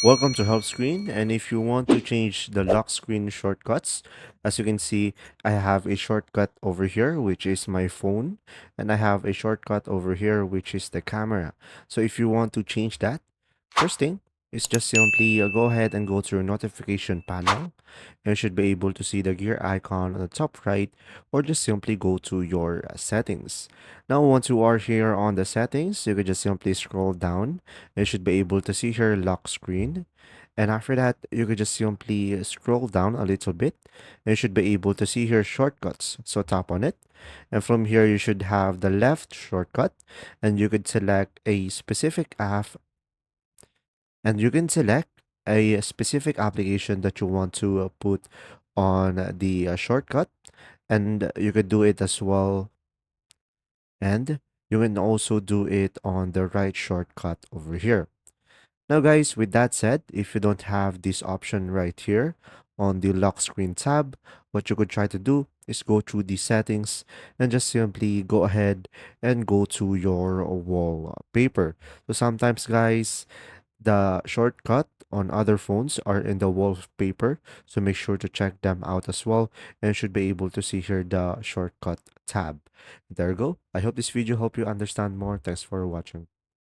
Welcome to Help Screen, and if you want to change the lock screen shortcuts, as you can see, I have a shortcut over here, which is my phone, and I have a shortcut over here, which is the camera. So if you want to change that, first thing is just simply go ahead and go to your notification panel. You should be able to see the gear icon on the top right, or just simply go to your settings. Now, once you are here on the settings, you can just simply scroll down. You should be able to see here lock screen. And after that, you could just simply scroll down a little bit. And you should be able to see here shortcuts. So tap on it. And from here, you should have the left shortcut. And you could select a specific app, and you can select a specific application that you want to put on the shortcut. And you could do it as well, and you can also do it on the right shortcut over here. Now guys, with that said, if you don't have this option right here on the lock screen tab, what you could try to do is go through the settings and just simply go ahead and go to your wallpaper. So sometimes guys, the shortcut on other phones are in the wallpaper, so make sure to check them out as well, and you should be able to see here the shortcut tab. There you go. I hope this video helped you understand more. Thanks for watching.